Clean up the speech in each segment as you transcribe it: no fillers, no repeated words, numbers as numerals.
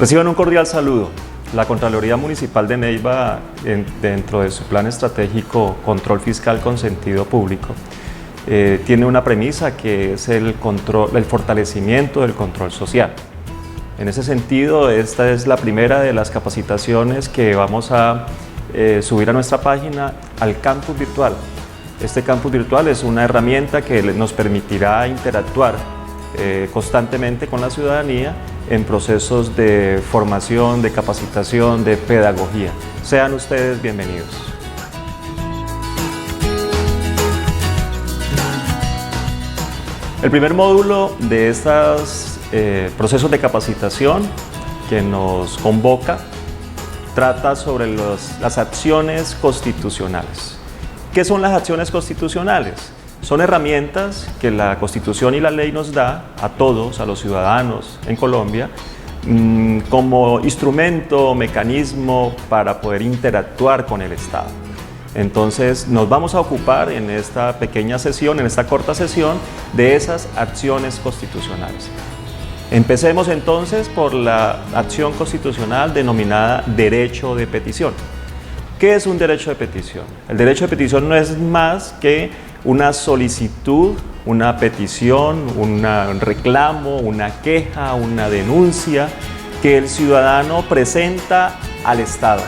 Reciban un cordial saludo. La Contraloría Municipal de Neiva, dentro de su plan estratégico Control Fiscal con Sentido Público, tiene una premisa que es el fortalecimiento del control social. En ese sentido, esta es la primera de las capacitaciones que vamos a subir a nuestra página al campus virtual. Este campus virtual es una herramienta que nos permitirá interactuar constantemente con la ciudadanía en procesos de formación, de capacitación, de pedagogía. Sean ustedes bienvenidos. El primer módulo de estos procesos de capacitación que nos convoca trata sobre las acciones constitucionales. ¿Qué son las acciones constitucionales? Son herramientas que la Constitución y la ley nos da a todos, a los ciudadanos en Colombia, como instrumento, mecanismo para poder interactuar con el Estado. Entonces nos vamos a ocupar en esta pequeña sesión, en esta corta sesión, de esas acciones constitucionales. Empecemos entonces por la acción constitucional denominada derecho de petición. ¿Qué es un derecho de petición? El derecho de petición no es más que una solicitud, una petición, un reclamo, una queja, una denuncia que el ciudadano presenta al Estado,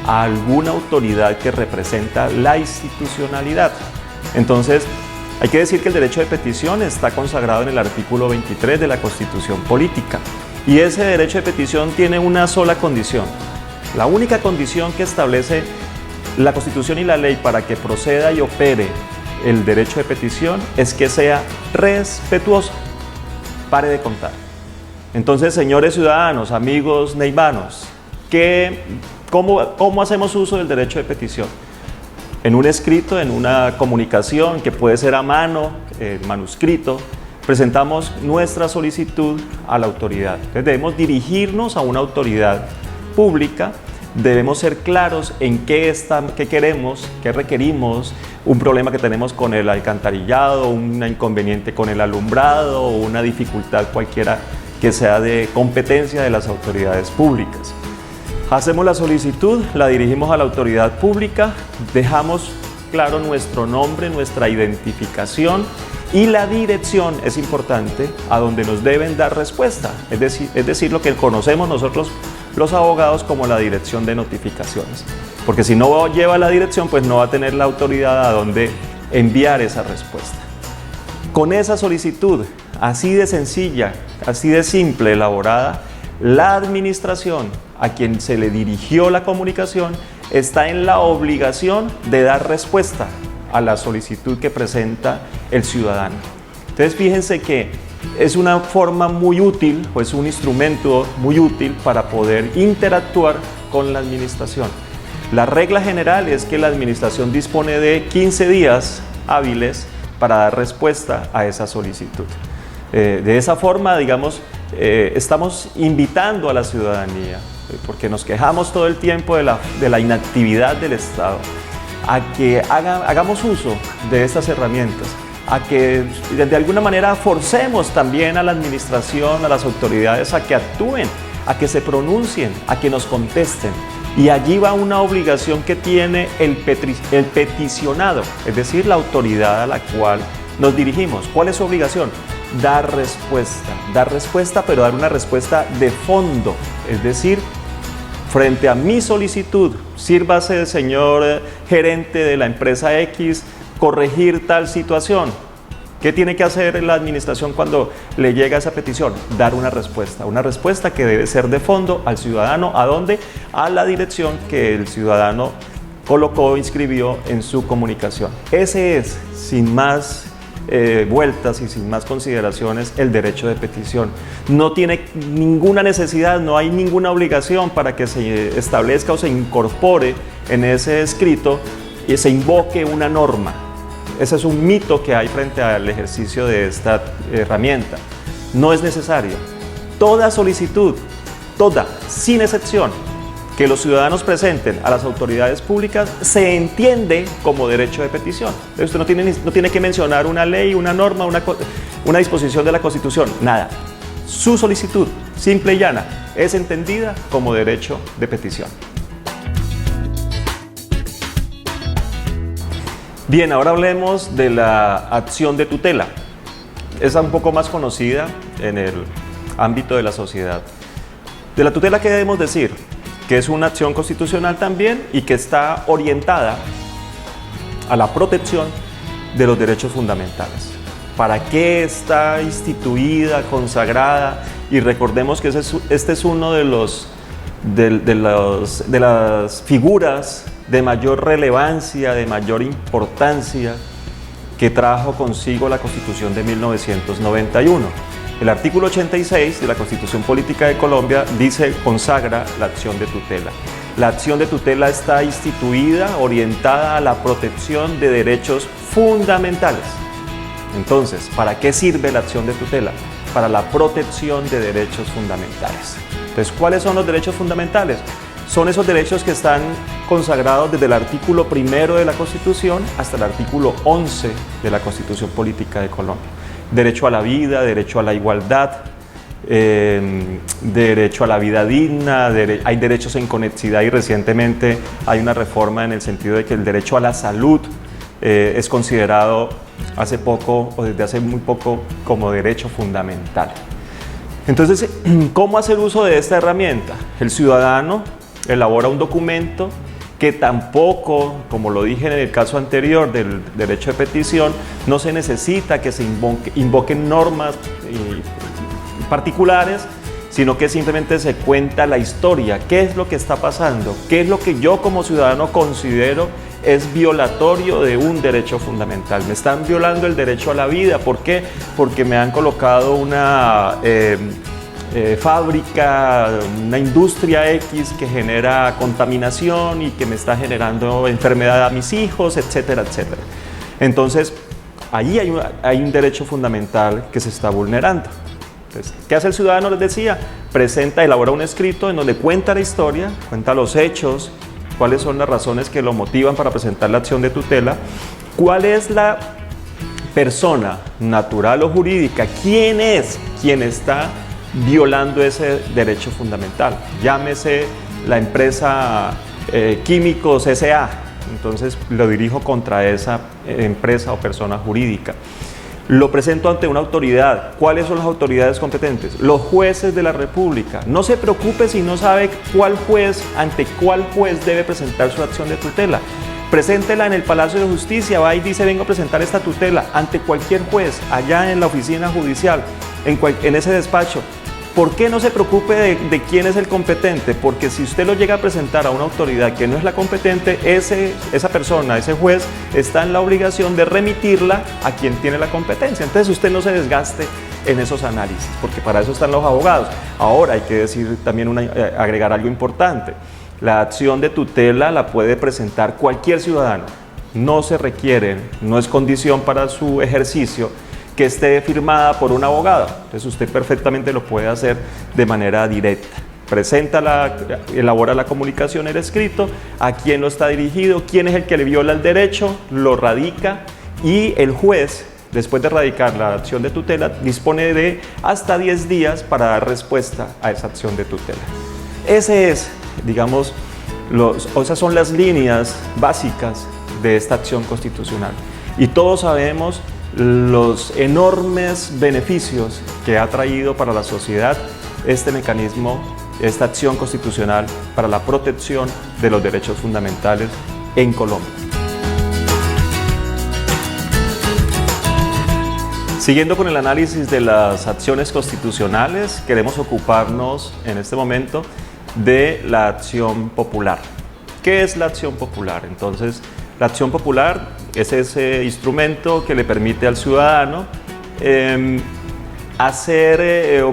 a alguna autoridad que representa la institucionalidad. Entonces, hay que decir que el derecho de petición está consagrado en el artículo 23 de la Constitución Política y ese derecho de petición tiene una sola condición. La única condición que establece la Constitución y la ley para que proceda y opere el derecho de petición es que sea respetuoso. Pare de contar. Entonces, señores ciudadanos, amigos neivanos, ¿cómo hacemos uso del derecho de petición? En un escrito, en una comunicación que puede ser a mano, manuscrito, presentamos nuestra solicitud a la autoridad. Entonces, debemos dirigirnos a una autoridad pública. Debemos ser claros en qué queremos, qué requerimos, un problema que tenemos con el alcantarillado, un inconveniente con el alumbrado o una dificultad cualquiera que sea de competencia de las autoridades públicas. Hacemos la solicitud, la dirigimos a la autoridad pública, dejamos claro nuestro nombre, nuestra identificación y la dirección es importante a donde nos deben dar respuesta, es decir, lo que conocemos nosotros los abogados como la dirección de notificaciones. Porque si no lleva la dirección, pues no va a tener la autoridad a donde enviar esa respuesta. Con esa solicitud, así de sencilla, así de simple, elaborada, la administración a quien se le dirigió la comunicación está en la obligación de dar respuesta a la solicitud que presenta el ciudadano. Entonces fíjense que es una forma muy útil, o es un instrumento muy útil para poder interactuar con la administración. La regla general es que la administración dispone de 15 días hábiles para dar respuesta a esa solicitud. De esa forma, digamos, estamos invitando a la ciudadanía, porque nos quejamos todo el tiempo de la inactividad del Estado, a que hagamos uso de estas herramientas, a que de alguna manera forcemos también a la administración, a las autoridades a que actúen, a que se pronuncien, a que nos contesten. Y allí va una obligación que tiene el peticionado, es decir, la autoridad a la cual nos dirigimos. ¿Cuál es su obligación? Dar respuesta, pero dar una respuesta de fondo, es decir, frente a mi solicitud, sírvase, señor gerente de la empresa X, corregir tal situación. ¿Qué tiene que hacer la administración cuando le llega esa petición? Dar una respuesta que debe ser de fondo al ciudadano. ¿A dónde? A la dirección que el ciudadano colocó, inscribió en su comunicación. Ese es, sin más vueltas y sin más consideraciones, el derecho de petición. No tiene ninguna necesidad, no hay ninguna obligación para que se establezca o se incorpore en ese escrito y se invoque una norma. Ese es un mito que hay frente al ejercicio de esta herramienta. No es necesario. Toda solicitud, sin excepción, que los ciudadanos presenten a las autoridades públicas se entiende como derecho de petición. Usted no tiene que mencionar una ley, una norma, una disposición de la Constitución, nada. Su solicitud, simple y llana, es entendida como derecho de petición. Bien, ahora hablemos de la acción de tutela. Es un poco más conocida en el ámbito de la sociedad. De la tutela, ¿qué debemos decir? Que es una acción constitucional también y que está orientada a la protección de los derechos fundamentales. ¿Para qué está instituida, consagrada? Y recordemos que este es uno de las figuras de mayor relevancia, de mayor importancia que trajo consigo la Constitución de 1991. El artículo 86 de la Constitución Política de Colombia consagra la acción de tutela. La acción de tutela está instituida, orientada a la protección de derechos fundamentales. Entonces, ¿para qué sirve la acción de tutela? Para la protección de derechos fundamentales. Entonces, ¿cuáles son los derechos fundamentales? Son esos derechos que están consagrados desde el artículo 1 de la Constitución hasta el artículo 11 de la Constitución Política de Colombia. Derecho a la vida, derecho a la igualdad, derecho a la vida digna, hay derechos en conexidad y recientemente hay una reforma en el sentido de que el derecho a la salud es considerado hace poco o desde hace muy poco como derecho fundamental. Entonces, ¿cómo hacer uso de esta herramienta? El ciudadano elabora un documento que tampoco, como lo dije en el caso anterior del derecho de petición, no se necesita que se invoquen normas particulares, sino que simplemente se cuenta la historia, qué es lo que está pasando, qué es lo que yo como ciudadano considero es violatorio de un derecho fundamental. Me están violando el derecho a la vida. ¿Por qué? Porque me han colocado una fábrica, una industria X que genera contaminación y que me está generando enfermedad a mis hijos, etcétera, etcétera. Entonces, ahí hay un derecho fundamental que se está vulnerando. Entonces, ¿qué hace el ciudadano? Les decía, elabora un escrito en donde cuenta la historia, cuenta los hechos, cuáles son las razones que lo motivan para presentar la acción de tutela, cuál es la persona natural o jurídica, quién es quien está violando ese derecho fundamental. Llámese la empresa Químicos S.A., entonces lo dirijo contra esa empresa o persona jurídica. Lo presento ante una autoridad. ¿Cuáles son las autoridades competentes? Los jueces de la República. No se preocupe si no sabe ante cuál juez debe presentar su acción de tutela. Preséntela en el Palacio de Justicia, va y dice: vengo a presentar esta tutela ante cualquier juez, allá en la oficina judicial, en ese despacho. ¿Por qué no se preocupe de quién es el competente? Porque si usted lo llega a presentar a una autoridad que no es la competente, esa persona, ese juez, está en la obligación de remitirla a quien tiene la competencia. Entonces usted no se desgaste en esos análisis, porque para eso están los abogados. Ahora hay que decir también agregar algo importante. La acción de tutela la puede presentar cualquier ciudadano. No se requiere, no es condición para su ejercicio que esté firmada por un abogado. Entonces usted perfectamente lo puede hacer de manera directa. Elabora la comunicación, el escrito, a quién lo está dirigido, quién es el que le viola el derecho, lo radica y el juez, después de radicar la acción de tutela, dispone de hasta 10 días para dar respuesta a esa acción de tutela. Esas son las líneas básicas de esta acción constitucional. Y todos sabemos los enormes beneficios que ha traído para la sociedad este mecanismo, esta acción constitucional para la protección de los derechos fundamentales en Colombia. Siguiendo con el análisis de las acciones constitucionales, queremos ocuparnos en este momento de la acción popular. ¿Qué es la acción popular? Entonces, la acción popular es ese instrumento que le permite al ciudadano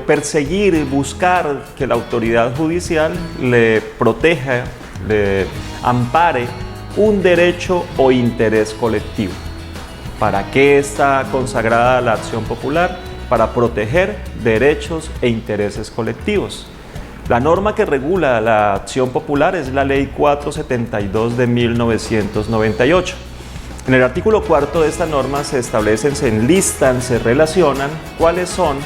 perseguir, buscar que la autoridad judicial le proteja, le ampare un derecho o interés colectivo. ¿Para qué está consagrada la acción popular? Para proteger derechos e intereses colectivos. La norma que regula la acción popular es la Ley 472 de 1998. En el artículo 4 de esta norma se establecen, se enlistan, se relacionan cuáles son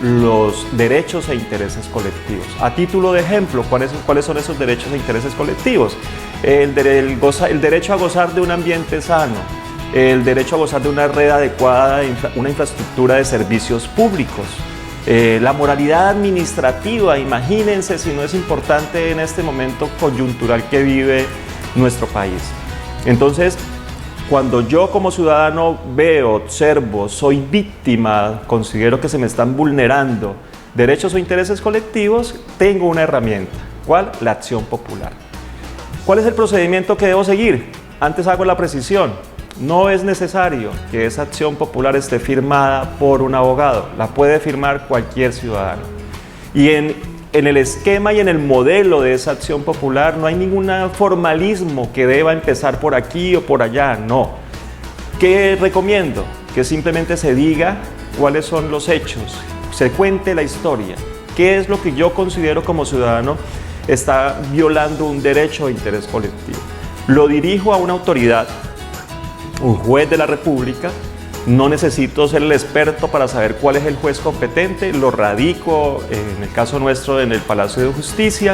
los derechos e intereses colectivos. A título de ejemplo, ¿cuáles son esos derechos e intereses colectivos? El derecho a gozar de un ambiente sano, el derecho a gozar de una red adecuada, una infraestructura de servicios públicos, la moralidad administrativa. Imagínense si no es importante en este momento coyuntural que vive nuestro país. Entonces, cuando yo como ciudadano veo, observo, soy víctima, considero que se me están vulnerando derechos o intereses colectivos, tengo una herramienta. ¿Cuál? La acción popular. ¿Cuál es el procedimiento que debo seguir? Antes hago la precisión. No es necesario que esa acción popular esté firmada por un abogado, la puede firmar cualquier ciudadano. Y en el esquema y en el modelo de esa acción popular no hay ningún formalismo que deba empezar por aquí o por allá, no. ¿Qué recomiendo? Que simplemente se diga cuáles son los hechos, se cuente la historia, qué es lo que yo considero como ciudadano está violando un derecho o interés colectivo. Lo dirijo a una autoridad, un juez de la República. No necesito ser el experto para saber cuál es el juez competente, lo radico, en el caso nuestro, en el Palacio de Justicia,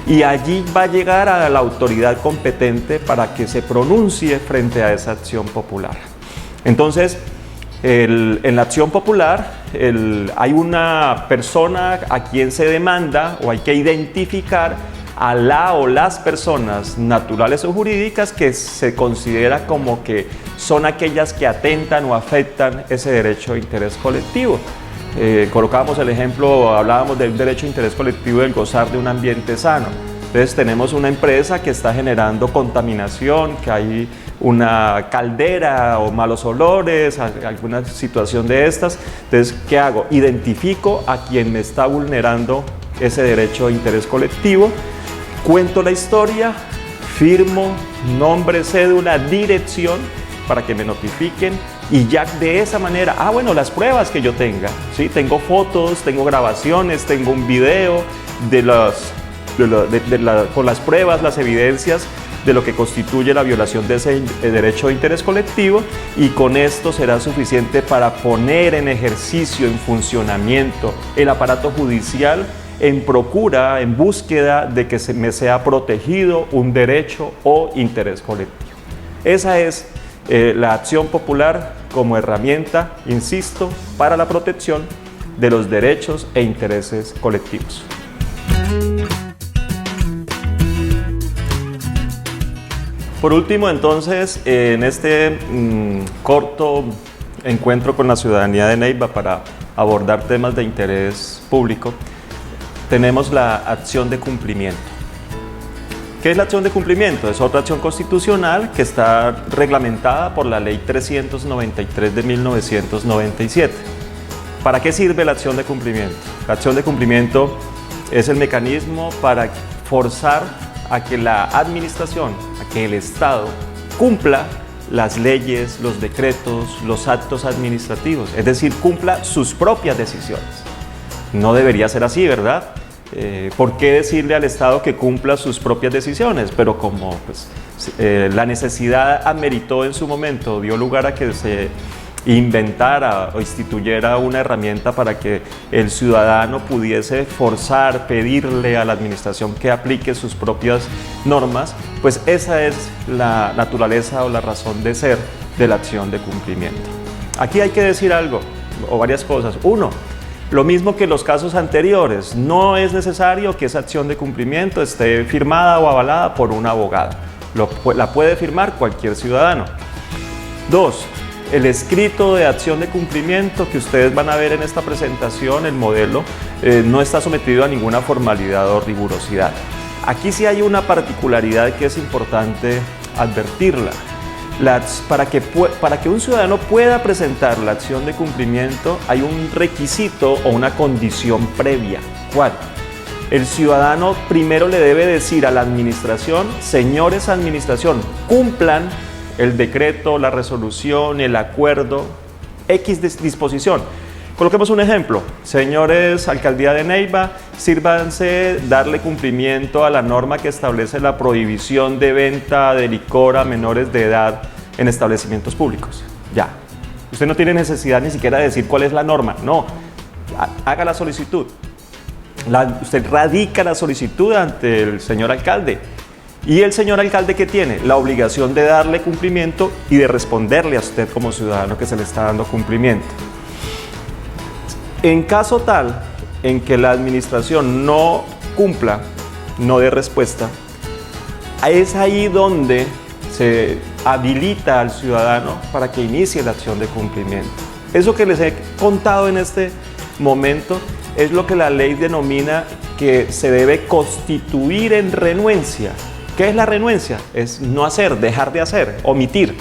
y allí va a llegar a la autoridad competente para que se pronuncie frente a esa acción popular. Entonces, en la acción popular hay una persona a quien se demanda, o hay que identificar a la o las personas naturales o jurídicas que se considera como que son aquellas que atentan o afectan ese derecho de interés colectivo. Colocábamos el ejemplo, hablábamos del derecho de interés colectivo del gozar de un ambiente sano. Entonces tenemos una empresa que está generando contaminación, que hay una caldera o malos olores, alguna situación de estas. Entonces, ¿qué hago? Identifico a quien me está vulnerando ese derecho de interés colectivo, cuento la historia, firmo nombre, cédula, dirección para que me notifiquen, y ya de esa manera, bueno, las pruebas que yo tenga, ¿sí? Tengo fotos, tengo grabaciones, tengo un video con las pruebas, las evidencias de lo que constituye la violación de ese derecho de interés colectivo, y con esto será suficiente para poner en ejercicio, en funcionamiento el aparato judicial en procura, en búsqueda de que me sea protegido un derecho o interés colectivo. Esa es la acción popular como herramienta, insisto, para la protección de los derechos e intereses colectivos. Por último, entonces, en este corto encuentro con la ciudadanía de Neiva para abordar temas de interés público, tenemos la acción de cumplimiento. ¿Qué es la acción de cumplimiento? Es otra acción constitucional que está reglamentada por la Ley 393 de 1997. ¿Para qué sirve la acción de cumplimiento? La acción de cumplimiento es el mecanismo para forzar a que la administración, a que el Estado cumpla las leyes, los decretos, los actos administrativos, es decir, cumpla sus propias decisiones. No debería ser así, ¿verdad? ¿Por qué decirle al Estado que cumpla sus propias decisiones? Pero como la necesidad ameritó en su momento, dio lugar a que se inventara o instituyera una herramienta para que el ciudadano pudiese forzar, pedirle a la administración que aplique sus propias normas, pues esa es la naturaleza o la razón de ser de la acción de cumplimiento. Aquí hay que decir algo, o varias cosas. Uno, lo mismo que los casos anteriores, no es necesario que esa acción de cumplimiento esté firmada o avalada por un abogado. La puede firmar cualquier ciudadano. Dos, el escrito de acción de cumplimiento que ustedes van a ver en esta presentación, el modelo, no está sometido a ninguna formalidad o rigurosidad. Aquí sí hay una particularidad que es importante advertirla. Para que un ciudadano pueda presentar la acción de cumplimiento hay un requisito o una condición previa. ¿Cuál? El ciudadano primero le debe decir a la administración: señores administración, cumplan el decreto, la resolución, el acuerdo, X disposición. Coloquemos un ejemplo. Señores Alcaldía de Neiva, sírvanse darle cumplimiento a la norma que establece la prohibición de venta de licor a menores de edad en establecimientos públicos. Ya. Usted no tiene necesidad ni siquiera de decir cuál es la norma. No. haga la solicitud. Usted radica la solicitud ante el señor alcalde. ¿Y el señor alcalde qué tiene? La obligación de darle cumplimiento y de responderle a usted como ciudadano que se le está dando cumplimiento. En caso tal en que la administración no cumpla, no dé respuesta, es ahí donde se habilita al ciudadano para que inicie la acción de cumplimiento. Eso que les he contado en este momento es lo que la ley denomina que se debe constituir en renuencia. ¿Qué es la renuencia? Es no hacer, dejar de hacer, omitir.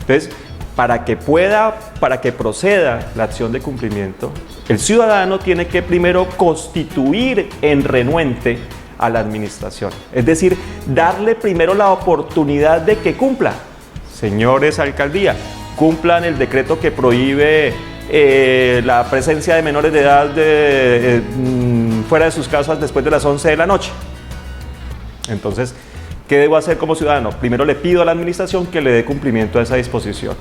Entonces, para que proceda la acción de cumplimiento, el ciudadano tiene que primero constituir en renuente a la administración. Es decir, darle primero la oportunidad de que cumpla. Señores alcaldía, cumplan el decreto que prohíbe la presencia de menores de edad fuera de sus casas después de las 11 de la noche. Entonces, ¿qué debo hacer como ciudadano? Primero le pido a la administración que le dé cumplimiento a esa disposición.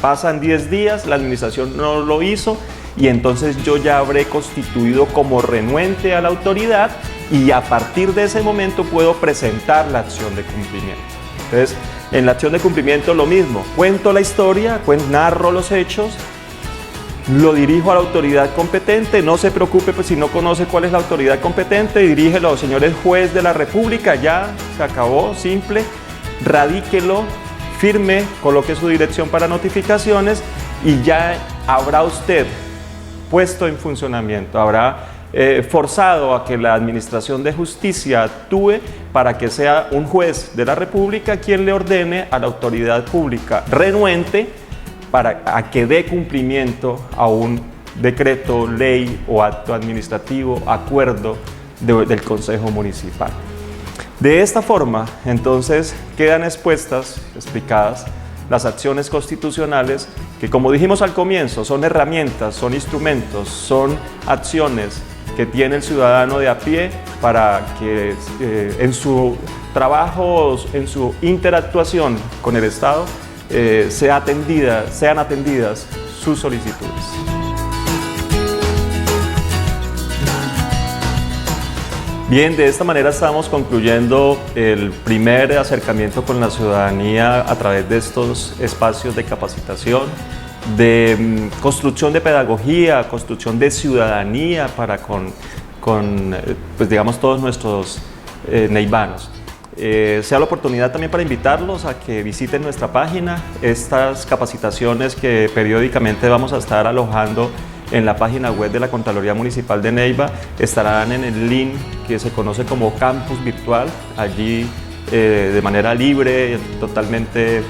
Pasan 10 días, la administración no lo hizo y entonces yo ya habré constituido como renuente a la autoridad y a partir de ese momento puedo presentar la acción de cumplimiento. Entonces, en la acción de cumplimiento lo mismo, cuento la historia, narro los hechos, lo dirijo a la autoridad competente, no se preocupe pues, si no conoce cuál es la autoridad competente, dirígelo, señores juez de la República, ya se acabó, simple, radíquelo, firme, coloque su dirección para notificaciones y ya habrá usted puesto en funcionamiento, habrá forzado a que la Administración de Justicia actúe para que sea un juez de la República quien le ordene a la autoridad pública renuente a que dé cumplimiento a un decreto, ley o acto administrativo, acuerdo del Consejo Municipal. De esta forma, entonces, quedan explicadas las acciones constitucionales que, como dijimos al comienzo, son herramientas, son instrumentos, son acciones que tiene el ciudadano de a pie para que en su trabajo, en su interactuación con el Estado, sean atendidas sus solicitudes. Bien, de esta manera estamos concluyendo el primer acercamiento con la ciudadanía a través de estos espacios de capacitación, de construcción de pedagogía, construcción de ciudadanía para pues digamos, todos nuestros neivanos. Sea la oportunidad también para invitarlos a que visiten nuestra página. Estas capacitaciones que periódicamente vamos a estar alojando en la página web de la Contraloría Municipal de Neiva estarán en el link que se conoce como Campus Virtual. Allí de manera libre, totalmente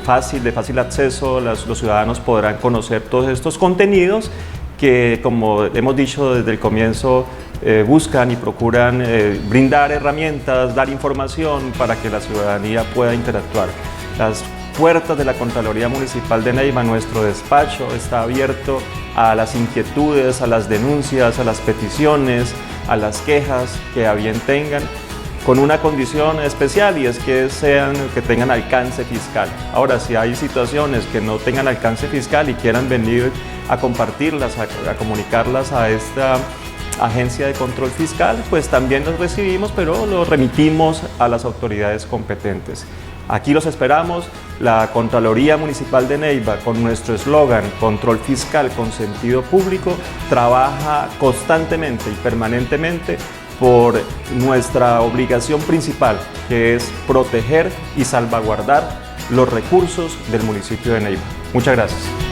fácil, de fácil acceso, los ciudadanos podrán conocer todos estos contenidos que, como hemos dicho desde el comienzo, buscan y procuran brindar herramientas, dar información para que la ciudadanía pueda interactuar. Las puertas de la Contraloría Municipal de Neiva, nuestro despacho está abierto a las inquietudes, a las denuncias, a las peticiones, a las quejas que a bien tengan, con una condición especial y es que tengan alcance fiscal. Ahora, si hay situaciones que no tengan alcance fiscal y quieran venir a compartirlas, a comunicarlas a esta agencia de control fiscal, pues también los recibimos, pero los remitimos a las autoridades competentes. Aquí los esperamos. La Contraloría Municipal de Neiva, con nuestro eslogan Control Fiscal con Sentido Público, trabaja constantemente y permanentemente por nuestra obligación principal, que es proteger y salvaguardar los recursos del municipio de Neiva. Muchas gracias.